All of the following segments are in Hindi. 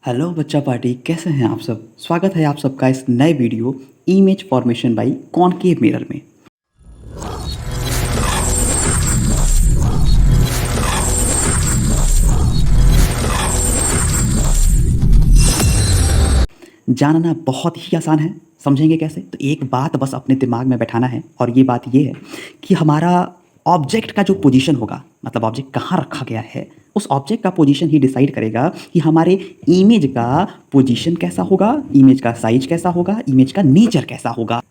हेलो बच्चा पार्टी, कैसे हैं आप सब। स्वागत है आप सबका इस नए video image formation by concave mirror में। जानना बहुत ही आसान है। समझेंगे कैसे? तो एक बात बस अपने दिमाग में बैठाना है, और ये बात ये है कि हमारा ऑब्जेक्ट का जो पोजीशन होगा, मतलब ऑब्जेक्ट कहाँ रखा गया है, उस ऑब्जेक्ट का पोजीशन ही डिसाइड करेगा कि हमारे इमेज का पोजीशन कैसा होगा, इमेज का साइज कैसा होगा, इमेज का नेचर कैसा होगा।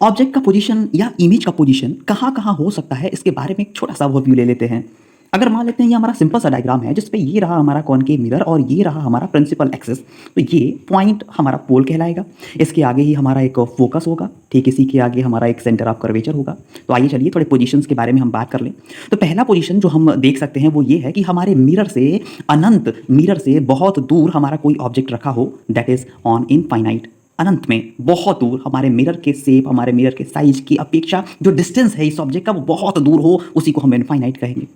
ऑब्जेक्ट का पोजीशन या इमेज का पोजीशन कहाँ कहाँ हो सकता है, इसके बारे में एक छोटा सा ओवरव्यू ले लेते हैं। अगर मान लेते हैं ये हमारा सिंपल सा डायग्राम है जिसपे ये रहा हमारा कॉनकेव मिरर और ये रहा हमारा प्रिंसिपल एक्सिस, तो ये पॉइंट हमारा पोल कहलाएगा। इसके आगे ही हमारा एक फोकस होगा, ठीक इसी के आगे हमारा एक सेंटर ऑफ कर्वेचर होगा। तो आइए चलिए थोड़े पोजीशंस के बारे में हम बात कर लें। तो पहला पोजीशन जो हम देख सकते हैं वो ये है कि हमारे मिरर से अनंत, मिरर से बहुत दूर हमारा कोई ऑब्जेक्ट रखा हो, दैट इज ऑन इनफाइनाइट। अनंत में बहुत दूर हमारे मिरर के शेप, हमारे मिरर के साइज की अपेक्षा जो डिस्टेंस है इस ऑब्जेक्ट का वो बहुत दूर हो, उसी को हम इनफाइनाइट कहेंगे।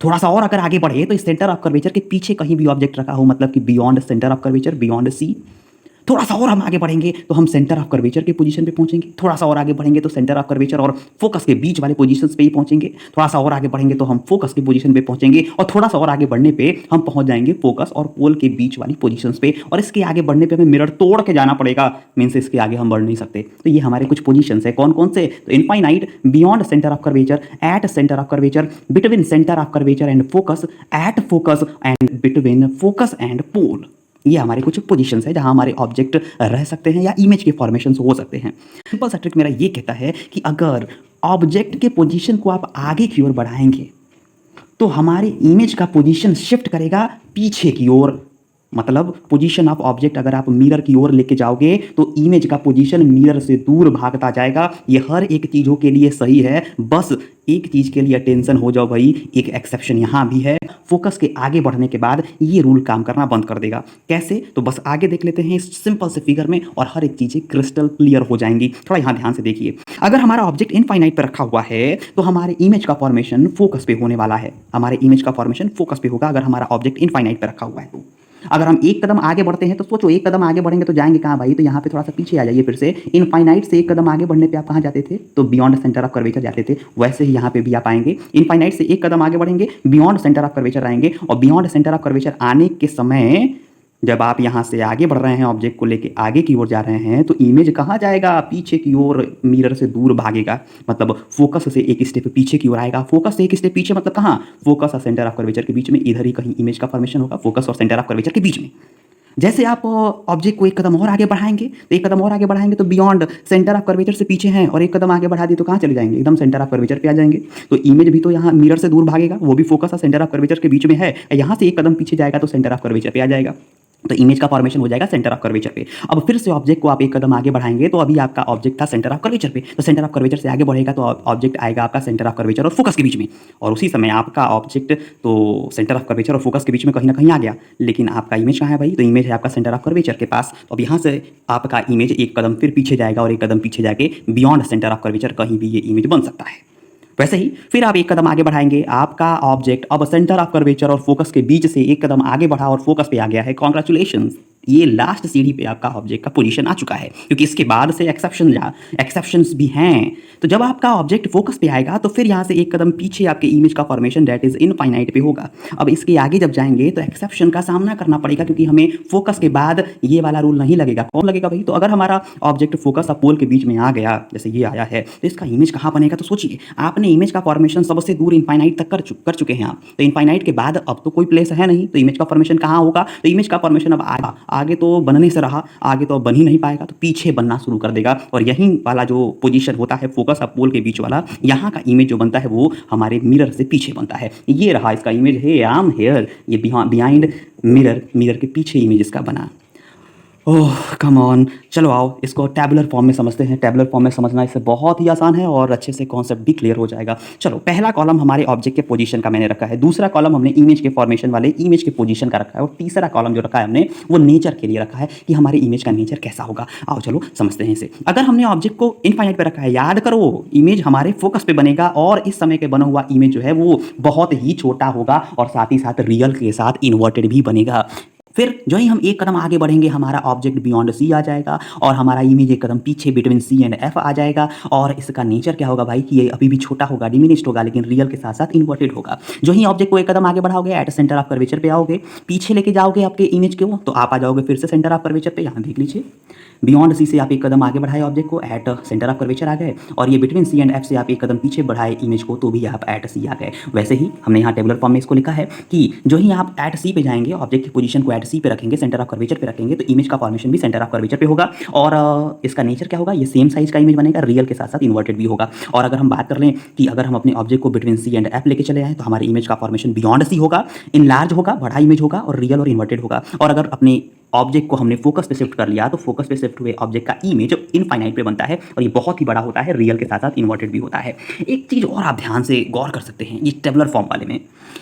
थोड़ा सा और अगर आगे बढ़े तो इस सेंटर ऑफ कर्वेचर के पीछे कहीं भी ऑब्जेक्ट रखा हो, मतलब कि beyond centre of curvature, beyond C. थोड़ा सा और हम आगे बढ़ेंगे तो हम सेंटर ऑफ कर्वेचर के पोजीशन पे पहुंचेंगे। थोड़ा सा और आगे बढ़ेंगे तो सेंटर ऑफ कर्वेचर और फोकस के बीच वाले पोजीशंस पे ही पहुंचेंगे। थोड़ा सा और आगे बढ़ेंगे तो हम फोकस के पोजीशन पे पहुंचेंगे, और थोड़ा सा और आगे बढ़ने पे हम पहुंच जाएंगे फोकस और पोल के बीच वाली पोजीशंस पे। और इसके आगे बढ़ने पे हमें मिरर तोड़ के जाना पड़ेगा, मीन्स इसके आगे हम बढ़ नहीं सकते। तो ये हमारे कुछ पोजीशंस है। कौन कौन से? तो infinite, beyond centre of curvature, at centre of curvature, between centre of curvature and focus, at focus and between focus and pole. ये हमारे कुछ पोजीशंस है जहां हमारे ऑब्जेक्ट रह सकते हैं या इमेज के फॉर्मेशंस हो सकते हैं। सिंपल सा ट्रिक मेरा ये कहता है कि अगर ऑब्जेक्ट के पोजीशन को आप आगे की ओर बढ़ाएंगे तो हमारे इमेज का पोजीशन शिफ्ट करेगा पीछे की ओर। मतलब पोजीशन ऑफ ऑब्जेक्ट अगर आप मिरर की ओर लेके जाओगे तो इमेज का पोजीशन मिरर से दूर भागता जाएगा। ये हर एक चीज़ों के लिए सही है, बस एक चीज़ के लिए अटेंशन हो जाओ भाई, एक एक्सेप्शन यहाँ भी है। फोकस के आगे बढ़ने के बाद ये रूल काम करना बंद कर देगा। कैसे? तो बस आगे देख लेते हैं इस सिंपल से फिगर में, और हर एक चीज़ें क्रिस्टल क्लियर हो जाएंगी। थोड़ा यहाँ ध्यान से देखिए। अगर हमारा ऑब्जेक्ट इनफाइनाइट पे रखा हुआ है तो हमारे इमेज का फॉर्मेशन फोकस पे होने वाला है। हमारे इमेज का फॉर्मेशन फोकस पे होगा अगर हमारा ऑब्जेक्ट इनफाइनाइट पे रखा हुआ है तो। अगर हम एक कदम आगे बढ़ते हैं तो सोचो, एक कदम आगे बढ़ेंगे तो जाएंगे कहाँ भाई? तो यहाँ पे थोड़ा सा पीछे आ जाइए फिर से। इनफाइनाइट से एक कदम आगे बढ़ने पे आप कहाँ जाते थे? तो बियॉन्ड सेंटर ऑफ कर्वेचर जाते थे। वैसे ही यहाँ पे भी आप आएंगे, इनफाइनाइट से एक कदम आगे बढ़ेंगे, बियॉन्ड सेंटर ऑफ कर्वेचर आएंगे, और बियॉन्ड सेंटर ऑफ कर्वेचर आने के समय जब आप यहाँ से आगे बढ़ रहे हैं, ऑब्जेक्ट को लेके आगे की ओर जा रहे हैं, तो इमेज कहाँ जाएगा? पीछे की ओर, मिरर से दूर भागेगा। मतलब फोकस से एक स्टेप पीछे की ओर आएगा। फोकस से एक स्टेप पीछे मतलब कहाँ? फोकस और सेंटर ऑफ कर्वेचर के बीच में, इधर ही कहीं इमेज का फॉर्मेशन होगा, फोकस और सेंटर ऑफ कर्वेचर के बीच में। जैसे आप ऑब्जेक्ट को एक कदम और आगे बढ़ाएंगे तो एक कदम और आगे बढ़ाएंगे तो बियॉन्ड सेंटर ऑफ कर्वेचर से पीछे हैं, और एक कदम आगे बढ़ा दी तो कहाँ चले जाएंगे? एकदम सेंटर ऑफ कर्वेचर पे आ जाएंगे। तो इमेज भी तो यहाँ मिरर से दूर भागेगा, वो भी फोकस और सेंटर ऑफ कर्वेचर के बीच में है। यहाँ से एक कदम पीछे जाएगा तो सेंटर ऑफ कर्वेचर पे आ जाएगा। तो इमेज का फॉर्मेशन हो जाएगा सेंटर ऑफ कर्वेचर पे। अब फिर से ऑब्जेक्ट को आप एक कदम आगे बढ़ाएंगे तो अभी आपका ऑब्जेक्ट था सेंटर ऑफ कर्वेचर पे, तो सेंटर ऑफ कर्वेचर से आगे बढ़ेगा तो ऑब्जेक्ट आएगा आपका सेंटर ऑफ कर्वेचर और फोकस के बीच में, और उसी समय आपका ऑब्जेक्ट तो सेंटर ऑफ कर्वेचर और फोकस के बीच में कहीं ना कहीं आ गया। लेकिन आपका इमेज कहाँ है भाई? तो इमेज है आपका सेंटर ऑफ कर्वेचर के पास। तो अब यहाँ से आपका इमेज एक कदम फिर पीछे जाएगा, और एक कदम पीछे जाके बियॉन्ड सेंटर ऑफ कर्वेचर कहीं भी ये इमेज बन सकता है। वैसे ही फिर आप एक कदम आगे बढ़ाएंगे, आपका ऑब्जेक्ट अब सेंटर ऑफ कर्वेचर और फोकस के बीच से एक कदम आगे बढ़ा और फोकस पे आ गया है। कॉन्ग्रेचुलेशंस, ये लास्ट सीढ़ी पे आपका ऑब्जेक्ट का पोजीशन आ चुका है, क्योंकि इसके बाद से एक्सेप्शंस भी हैं। तो जब आपका ऑब्जेक्ट फोकस पे आएगा तो फिर यहाँ से एक कदम पीछे आपके इमेज का फॉर्मेशन दैट इज इनफाइनाइट पे होगा। अब इसके आगे जब जाएंगे तो एक्सेप्शन का सामना करना पड़ेगा, क्योंकि हमें फोकस के बाद ये वाला रूल नहीं लगेगा। कौन लगेगा भाई? तो अगर हमारा ऑब्जेक्ट फोकस और पोल के बीच में आ गया, जैसे ये आया है, तो इसका इमेज कहाँ बनेगा? तो सोचिए, आपने इमेज का फॉर्मेशन सबसे दूर इनफाइनाइट तक कर चुके हैं आप। तो इनफाइनाइट के बाद अब तो कोई प्लेस है नहीं, तो इमेज का फॉर्मेशन कहाँ होगा? तो इमेज का फॉर्मेशन अब आगे तो बनने से रहा, आगे तो अब बन ही नहीं पाएगा, तो पीछे बनना शुरू कर देगा। और यही वाला जो पोजीशन होता है फोकस और पोल के बीच वाला, यहाँ का इमेज जो बनता है वो हमारे मिरर से पीछे बनता है। ये रहा इसका इमेज है, आई एम हियर, ये बिहाइंड मिरर, मिरर के पीछे इमेज इसका बना। ओह कम ऑन, चलो आओ इसको टैबुलर फॉर्म में समझते हैं। टैबुलर फॉर्म में समझना इससे बहुत ही आसान है और अच्छे से कॉन्सेप्ट भी क्लियर हो जाएगा। चलो, पहला कॉलम हमारे ऑब्जेक्ट के पोजीशन का मैंने रखा है, दूसरा कॉलम हमने इमेज के फॉर्मेशन वाले इमेज के पोजीशन का रखा है, और तीसरा कॉलम जो रखा है हमने वो नेचर के लिए रखा है कि हमारे इमेज का नेचर कैसा होगा। आओ चलो समझते हैं इसे। अगर हमने ऑब्जेक्ट को इनफाइनाइट पे रखा है, याद करो इमेज हमारे फोकस पे बनेगा, और इस समय के बना हुआ इमेज जो है वो बहुत ही छोटा होगा और साथ ही साथ रियल के साथ इन्वर्टेड भी बनेगा। फिर जो ही हम एक कदम आगे बढ़ेंगे हमारा ऑब्जेक्ट बियॉन्ड सी आ जाएगा और हमारा इमेज एक कदम पीछे बिटवीन सी एंड एफ आ जाएगा। और इसका नेचर क्या होगा भाई कि ये अभी भी छोटा होगा, डिमिनिश्ड होगा, लेकिन रियल के साथ साथ इन्वर्टेड होगा। जो ही ऑब्जेक्ट को एक कदम आगे बढ़ाओगे एट सेंटर ऑफ कर्वेचर पे आओगे, पीछे लेके जाओगे आपके इमेज को तो आप आ जाओगे फिर से सेंटर ऑफ कर्वेचर पे। यहाँ देख लीजिए बियॉन्ड सी से आप एक कदम आगे बढ़ाए ऑब्जेक्ट को, एट सेंटर ऑफ कर्वेचर आ गए। और ये बिटवीन सी एंड एफ से आप एक कदम पीछे बढ़ाए इमेज को तो भी आप एट सी आ गए। वैसे ही हमने यहाँ टेबुलर फॉर्म में इसको लिखा है कि जो ही आप एट सी पे जाएंगे, ऑब्जेक्ट की पोजीशन को एट सी पे रखेंगे, सेंटर ऑफ कर्वेचर पे रखेंगे, तो इमेज का फॉर्मेशन भी सेंटर ऑफ कर्वेचर पे होगा। और इसका नेचर क्या होगा, ये सेम साइज का इमेज बनेगा, रियल के साथ साथ इन्वर्टेड भी होगा। और अगर हम बात कर लें कि अगर हम अपने ऑब्जेक्ट को बिटवीन सी एंड एफ लेके चले आए तो हमारे इमेज का फॉर्मेशन बियॉन्ड सी होगा, इन लार्ज होगा, बड़ा इमेज होगा और रियल और इन्वर्टेड होगा। और अगर अपने ऑब्जेक्ट को हमने फोकस पे शिफ्ट कर लिया तो फोकस पे शिफ्ट हुए ऑब्जेक्ट का इमेज इनफाइनाइट पे बनता है और ये बहुत ही बड़ा होता है, रियल के साथ साथ इन्वर्टेड भी होता है। एक चीज़ और आप ध्यान से गौर कर सकते हैं ये टेबुलर फॉर्म वाले में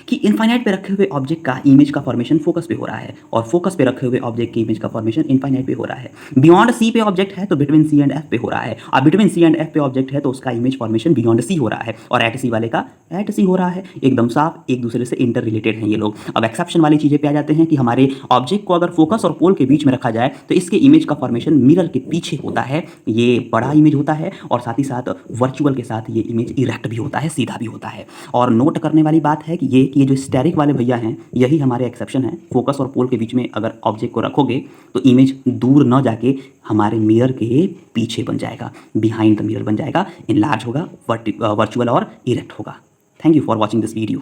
कि इनफाइनाइट पे रखे हुए ऑब्जेक्ट का इमेज का फॉर्मेशन फोकस पे हो रहा है और फोकस पे रखे हुए ऑब्जेक्ट की इमेज का फॉर्मेशन इनफाइनाइट पे हो रहा है। बियॉन्ड सी पे ऑब्जेक्ट है तो बिटवीन सी एंड एफ पे हो रहा है, और बिटवीन सी एंड एफ पे ऑब्जेक्ट है तो उसका इमेज फॉर्मेशन बियॉन्ड सी हो रहा है और एट सी वाले का एट सी हो रहा है। एकदम साफ एक दूसरे से इंटर रिलेटेड हैं ये लोग। अब एक्सेप्शन वाली चीज़ें पे आ जाते हैं कि हमारे ऑब्जेक्ट को अगर फोकस और पोल के बीच में रखा जाए तो इसके इमेज का फॉर्मेशन मिरर के पीछे होता है, ये बड़ा इमेज होता है और साथ ही साथ वर्चुअल के साथ ये इमेज इरेक्ट भी होता है, सीधा भी होता है। और नोट करने वाली बात है कि ये जो स्टेरिक वाले भैया हैं यही हमारे एक्सेप्शन है। फोकस और पोल के बीच में अगर ऑब्जेक्ट को रखोगे तो इमेज दूर न जाके हमारे मिरर के पीछे बन जाएगा, बिहाइंड द मिरर बन जाएगा, इनलार्ज होगा, वर्चुअल और इरेक्ट होगा। Thank you for watching this video.